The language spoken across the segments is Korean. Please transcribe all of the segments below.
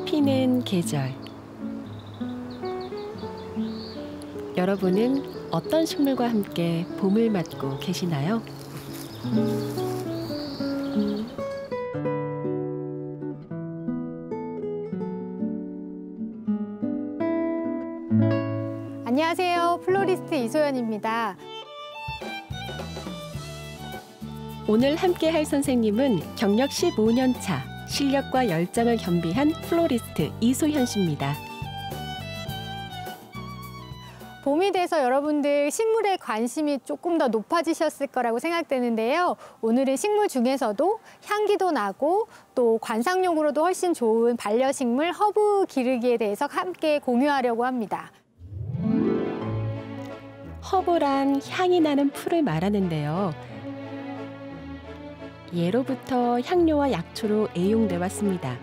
피는 계절. 여러분은 어떤 식물과 함께 봄을 맞고 계시나요? 안녕하세요. 플로리스트 이소연입니다. 오늘 함께 할 선생님은 경력 15년 차, 실력과 열정을 겸비한 플로리스트 이소연 씨입니다. 봄이 돼서 여러분들 식물에 관심이 조금 더 높아지셨을 거라고 생각되는데요. 오늘은 식물 중에서도 향기도 나고 또 관상용으로도 훨씬 좋은 반려식물 허브 기르기에 대해서 함께 공유하려고 합니다. 허브란 향이 나는 풀을 말하는데요. 예로부터 향료와 약초로 애용돼 왔습니다.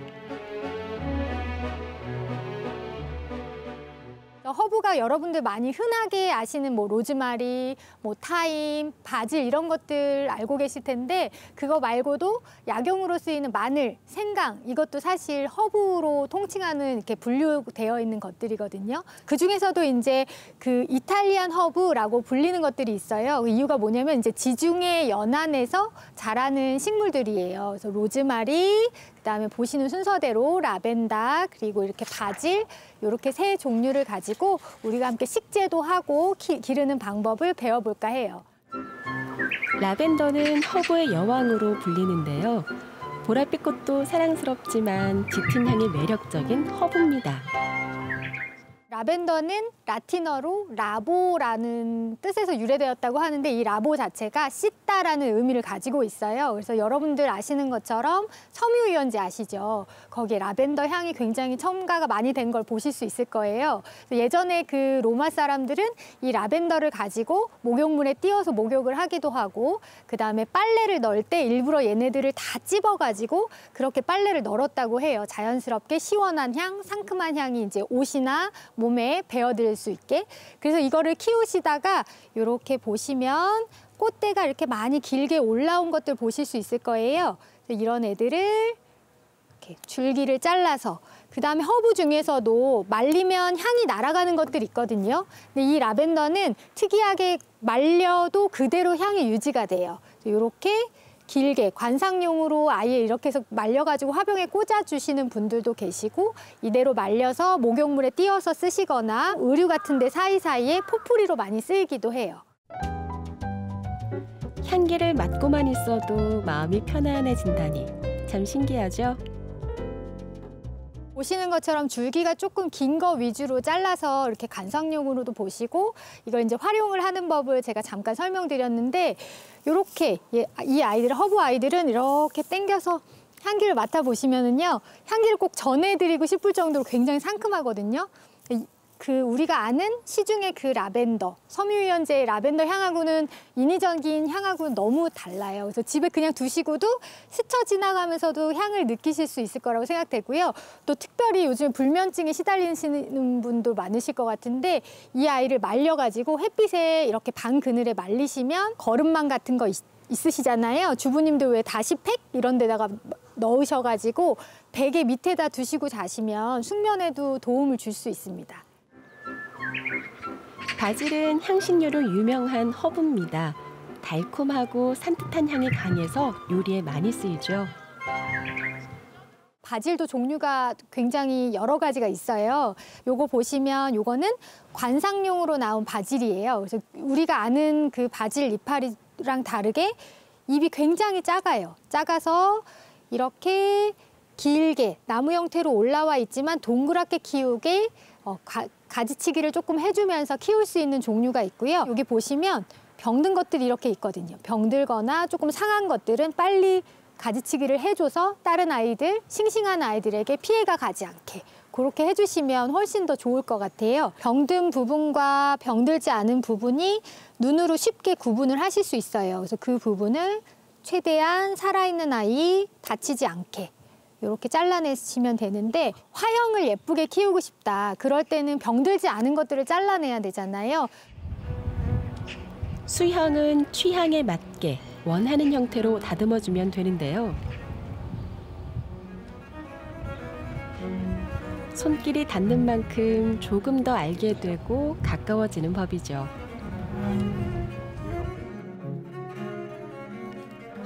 허브가 여러분들 많이 흔하게 아시는 로즈마리, 타임, 바질 이런 것들 알고 계실 텐데 그거 말고도 약용으로 쓰이는 마늘, 생강 이것도 사실 허브로 통칭하는 이렇게 분류되어 있는 것들이거든요. 그 중에서도 이제 그 이탈리안 허브라고 불리는 것들이 있어요. 그 이유가 뭐냐면 이제 지중해 연안에서 자라는 식물들이에요. 그래서 로즈마리, 그다음에 보시는 순서대로 라벤더 그리고 이렇게 바질 이렇게 세 종류를 가지고 우리가 함께 식재도 하고 기르는 방법을 배워볼까 해요. 라벤더는 허브의 여왕으로 불리는데요. 보랏빛 꽃도 사랑스럽지만 짙은 향이 매력적인 허브입니다. 라벤더는 라틴어로 라보라는 뜻에서 유래되었다고 하는데 이 라보 자체가 씻다라는 의미를 가지고 있어요. 그래서 여러분들 아시는 것처럼 섬유유연제 아시죠? 거기에 라벤더 향이 굉장히 첨가가 많이 된 걸 보실 수 있을 거예요. 예전에 그 로마 사람들은 이 라벤더를 가지고 목욕물에 띄어서 목욕을 하기도 하고 그다음에 빨래를 널 때 일부러 얘네들을 다 찝어가지고 그렇게 빨래를 널었다고 해요. 자연스럽게 시원한 향, 상큼한 향이 이제 옷이나 몸에 배어들 수 있게. 그래서 이거를 키우시다가 이렇게 보시면 꽃대가 이렇게 많이 길게 올라온 것들 보실 수 있을 거예요. 이런 애들을 이렇게 줄기를 잘라서 그다음에 허브 중에서도 말리면 향이 날아가는 것들이 있거든요. 근데 이 라벤더는 특이하게 말려도 그대로 향이 유지가 돼요. 이렇게 길게 관상용으로 아예 이렇게 해서 말려가지고 화병에 꽂아주시는 분들도 계시고 이대로 말려서 목욕물에 띄어서 쓰시거나 의류 같은 데 사이사이에 포프리로 많이 쓰이기도 해요. 향기를 맡고만 있어도 마음이 편안해진다니 참 신기하죠? 보시는 것처럼 줄기가 조금 긴 거 위주로 잘라서 이렇게 관상용으로도 보시고 이걸 이제 활용을 하는 법을 제가 잠깐 설명드렸는데 이렇게 이 아이들 허브 아이들은 이렇게 당겨서 향기를 맡아보시면은요 향기를 꼭 전해드리고 싶을 정도로 굉장히 상큼하거든요. 우리가 아는 시중의 그 라벤더, 섬유유연제의 라벤더 향하고는 인위적인 향하고는 너무 달라요. 그래서 집에 그냥 두시고도 스쳐 지나가면서도 향을 느끼실 수 있을 거라고 생각되고요. 또 특별히 요즘 불면증에 시달리시는 분도 많으실 것 같은데 이 아이를 말려가지고 햇빛에 이렇게 방 그늘에 말리시면 거름망 같은 거 있으시잖아요. 주부님들 왜 다시팩 이런 데다가 넣으셔가지고 베개 밑에다 두시고 자시면 숙면에도 도움을 줄 수 있습니다. 바질은 향신료로 유명한 허브입니다. 달콤하고 산뜻한 향이 강해서 요리에 많이 쓰이죠. 바질도 종류가 굉장히 여러 가지가 있어요. 요거 보시면 요거는 관상용으로 나온 바질이에요. 그래서 우리가 아는 그 바질 이파리랑 다르게 잎이 굉장히 작아요. 작아서 이렇게 길게 나무 형태로 올라와 있지만 동그랗게 키우게 가지치기를 조금 해주면서 키울 수 있는 종류가 있고요. 여기 보시면 병든 것들이 이렇게 있거든요. 병들거나 조금 상한 것들은 빨리 가지치기를 해줘서 다른 아이들, 싱싱한 아이들에게 피해가 가지 않게 그렇게 해주시면 훨씬 더 좋을 것 같아요. 병든 부분과 병들지 않은 부분이 눈으로 쉽게 구분을 하실 수 있어요. 그래서 그 부분을 최대한 살아있는 아이 다치지 않게 이렇게 잘라내시면 되는데 화형을 예쁘게 키우고 싶다. 그럴 때는 병들지 않은 것들을 잘라내야 되잖아요. 수형은 취향에 맞게 원하는 형태로 다듬어주면 되는데요. 손길이 닿는 만큼 조금 더 알게 되고 가까워지는 법이죠.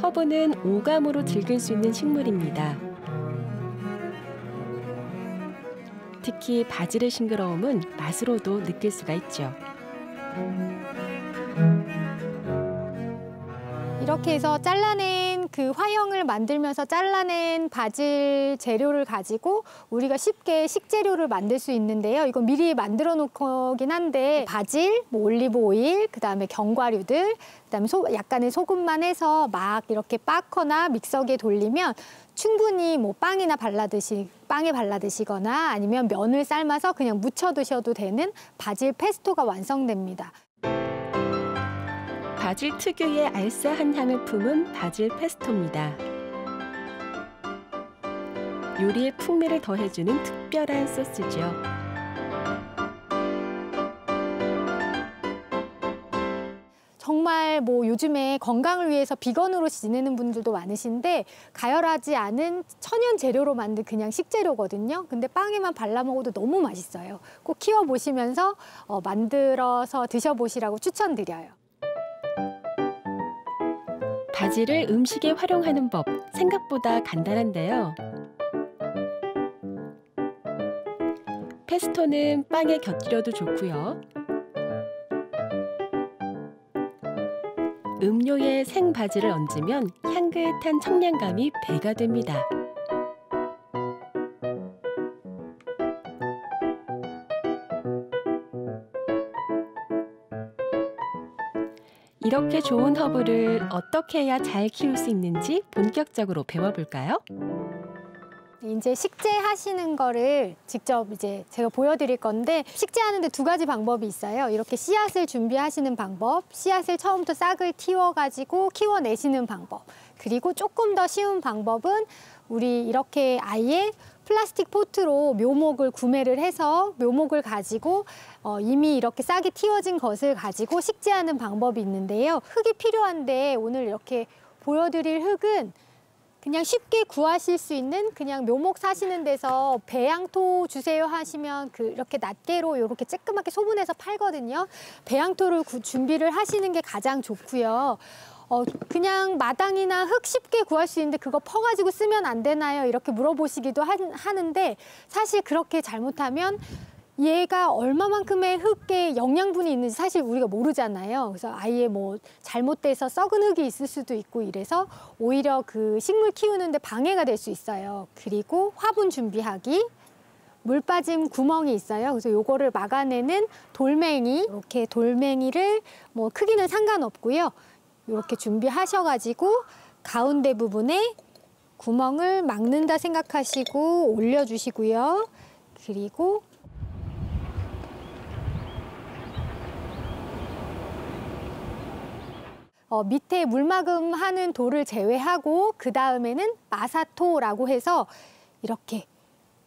허브는 오감으로 즐길 수 있는 식물입니다. 특히 바질의 싱그러움은 맛으로도 느낄 수가 있죠. 이렇게 해서 잘라낸 그 화형을 만들면서 잘라낸 바질 재료를 가지고 우리가 쉽게 식재료를 만들 수 있는데요. 이건 미리 만들어 놓긴 한데 바질, 뭐 올리브 오일, 그다음에 견과류들, 그다음에 약간의 소금만 해서 막 이렇게 빻거나 믹서기에 돌리면 충분히 뭐 빵에 발라 드시거나 아니면 면을 삶아서 그냥 무쳐 드셔도 되는 바질 페스토가 완성됩니다. 바질 특유의 알싸한 향을 품은 바질 페스토입니다. 요리에 풍미를 더해주는 특별한 소스죠. 정말 뭐 요즘에 건강을 위해서 비건으로 지내는 분들도 많으신데 가열하지 않은 천연 재료로 만든 그냥 식재료거든요. 근데 빵에만 발라 먹어도 너무 맛있어요. 꼭 키워보시면서 만들어서 드셔보시라고 추천드려요. 바질을 음식에 활용하는 법 생각보다 간단한데요. 페스토는 빵에 곁들여도 좋고요. 음료에 생바질을 얹으면 향긋한 청량감이 배가 됩니다. 이렇게 좋은 허브를 어떻게 해야 잘 키울 수 있는지 본격적으로 배워볼까요? 이제 식재하시는 거를 직접 이제 제가 보여드릴 건데 식재하는데 두 가지 방법이 있어요. 이렇게 씨앗을 준비하시는 방법, 씨앗을 처음부터 싹을 틔워가지고 키워내시는 방법. 그리고 조금 더 쉬운 방법은 우리 이렇게 아예 플라스틱 포트로 묘목을 구매를 해서 묘목을 가지고 이미 이렇게 싹이 틔워진 것을 가지고 식재하는 방법이 있는데요. 흙이 필요한데 오늘 이렇게 보여드릴 흙은 그냥 쉽게 구하실 수 있는 그냥 묘목 사시는 데서 배양토 주세요 하시면 이렇게 낱개로 이렇게 쬐끄맣게 소분해서 팔거든요. 배양토를 준비를 하시는 게 가장 좋고요. 그냥 마당이나 흙 쉽게 구할 수 있는데 그거 퍼가지고 쓰면 안 되나요? 이렇게 물어보시기도 하는데 사실 그렇게 잘못하면 얘가 얼마만큼의 흙에 영양분이 있는지 사실 우리가 모르잖아요. 그래서 아예 뭐 잘못돼서 썩은 흙이 있을 수도 있고 이래서 오히려 그 식물 키우는데 방해가 될 수 있어요. 그리고 화분 준비하기. 물 빠짐 구멍이 있어요. 그래서 요거를 막아내는 돌멩이. 이렇게 돌멩이를 뭐 크기는 상관없고요. 이렇게 준비하셔가지고 가운데 부분에 구멍을 막는다 생각하시고 올려주시고요. 그리고 밑에 물막음 하는 돌을 제외하고 그 다음에는 마사토라고 해서 이렇게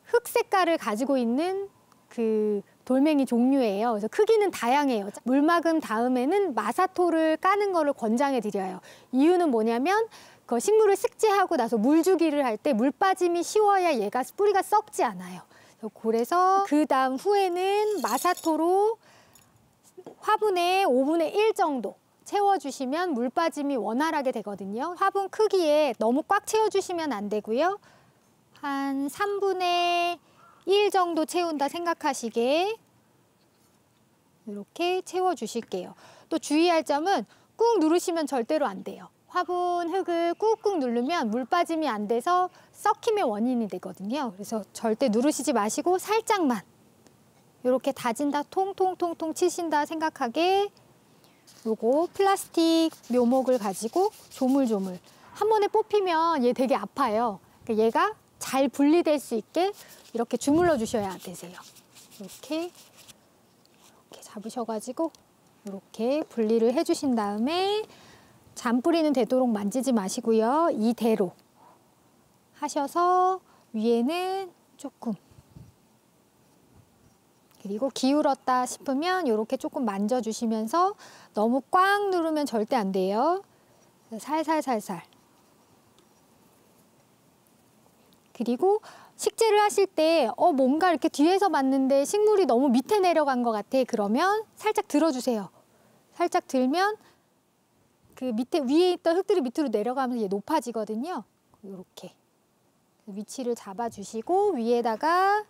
흑 색깔을 가지고 있는 그 돌멩이 종류예요. 그래서 크기는 다양해요. 물막음 다음에는 마사토를 까는 거를 권장해 드려요. 이유는 뭐냐면 그 식물을 식재하고 나서 물 주기를 할 때 물 빠짐이 쉬워야 얘가 뿌리가 썩지 않아요. 그래서 그 다음 후에는 마사토로 화분에 5분의 1 정도 채워주시면 물 빠짐이 원활하게 되거든요. 화분 크기에 너무 꽉 채워주시면 안 되고요. 한 3분의 1 정도 채운다 생각하시게 이렇게 채워주실게요. 또 주의할 점은 꾹 누르시면 절대로 안 돼요. 화분 흙을 꾹꾹 누르면 물 빠짐이 안 돼서 썩힘의 원인이 되거든요. 그래서 절대 누르시지 마시고 살짝만 이렇게 다진다, 통통통통 치신다 생각하게 요거 플라스틱 묘목을 가지고 조물조물 한 번에 뽑히면 얘 되게 아파요. 그러니까 얘가 잘 분리될 수 있게 이렇게 주물러 주셔야 되세요. 이렇게 잡으셔가지고 이렇게 분리를 해주신 다음에 잔뿌리는 되도록 만지지 마시고요. 이대로 하셔서 위에는 조금 그리고 기울었다 싶으면 이렇게 조금 만져주시면서 너무 꽉 누르면 절대 안 돼요. 살살살살. 그리고 식재를 하실 때 뭔가 이렇게 뒤에서 봤는데 식물이 너무 밑에 내려간 것 같아. 그러면 살짝 들어주세요. 살짝 들면 그 밑에 위에 있던 흙들이 밑으로 내려가면서 이게 높아지거든요. 이렇게 위치를 잡아주시고 위에다가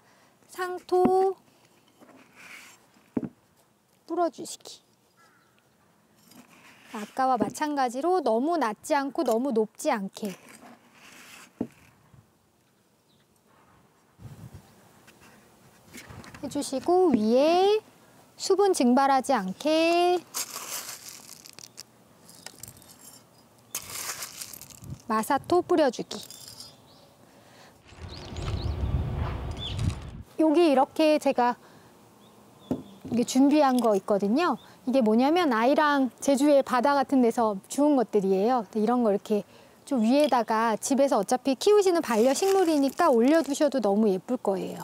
상토 뿌려주시기. 아까와 마찬가지로 너무 낮지 않고 너무 높지 않게. 해주시고 위에 수분 증발하지 않게 마사토 뿌려주기. 여기 이렇게 제가 이게 준비한 거 있거든요. 이게 뭐냐면 아이랑 제주의 바다 같은 데서 주운 것들이에요. 이런 거 이렇게 좀 위에다가 집에서 어차피 키우시는 반려식물이니까 올려두셔도 너무 예쁠 거예요.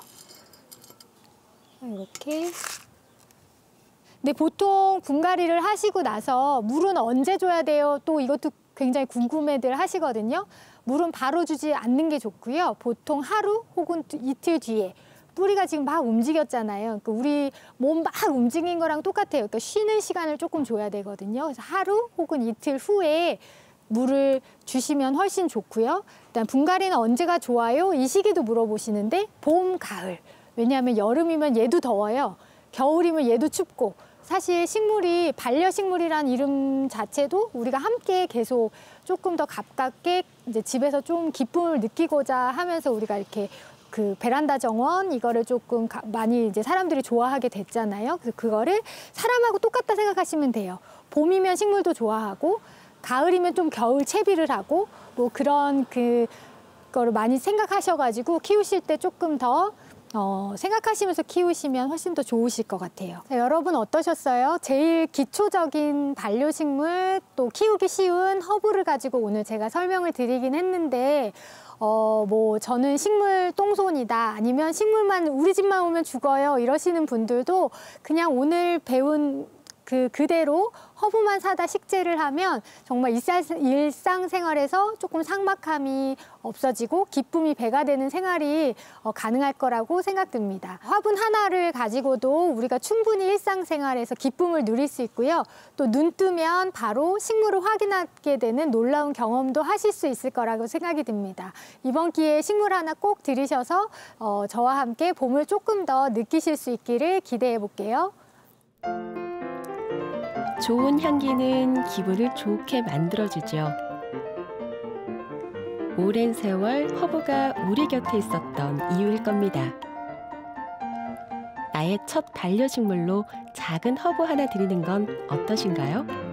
이렇게. 근데 보통 분갈이를 하시고 나서 물은 언제 줘야 돼요? 또 이것도 굉장히 궁금해들 하시거든요. 물은 바로 주지 않는 게 좋고요. 보통 하루 혹은 이틀 뒤에. 뿌리가 지금 막 움직였잖아요. 그러니까 우리 몸 막 움직인 거랑 똑같아요. 그러니까 쉬는 시간을 조금 줘야 되거든요. 그래서 하루 혹은 이틀 후에 물을 주시면 훨씬 좋고요. 일단 분갈이는 언제가 좋아요? 이 시기도 물어보시는데 봄, 가을. 왜냐하면 여름이면 얘도 더워요. 겨울이면 얘도 춥고. 사실 식물이 반려식물이라는 이름 자체도 우리가 함께 계속 조금 더 가깝게 이제 집에서 좀 기쁨을 느끼고자 하면서 우리가 이렇게 그 베란다 정원 이거를 조금 많이 이제 사람들이 좋아하게 됐잖아요. 그래서 그거를 사람하고 똑같다 생각하시면 돼요. 봄이면 식물도 좋아하고 가을이면 좀 겨울 채비를 하고 뭐 그런 그거를 많이 생각하셔가지고 키우실 때 조금 더 생각하시면서 키우시면 훨씬 더 좋으실 것 같아요. 자, 여러분 어떠셨어요? 제일 기초적인 반려식물 또 키우기 쉬운 허브를 가지고 오늘 제가 설명을 드리긴 했는데 뭐 저는 식물 똥손이다 아니면 식물만 우리 집만 오면 죽어요 이러시는 분들도 그냥 오늘 배운 그대로 허브만 사다 식재를 하면 정말 일상생활에서 조금 삭막함이 없어지고 기쁨이 배가 되는 생활이 가능할 거라고 생각됩니다. 화분 하나를 가지고도 우리가 충분히 일상생활에서 기쁨을 누릴 수 있고요. 또 눈 뜨면 바로 식물을 확인하게 되는 놀라운 경험도 하실 수 있을 거라고 생각이 듭니다. 이번 기회에 식물 하나 꼭 들이셔서 저와 함께 봄을 조금 더 느끼실 수 있기를 기대해 볼게요. 좋은 향기는 기분을 좋게 만들어주죠. 오랜 세월 허브가 우리 곁에 있었던 이유일 겁니다. 나의 첫 반려식물로 작은 허브 하나 드리는 건 어떠신가요?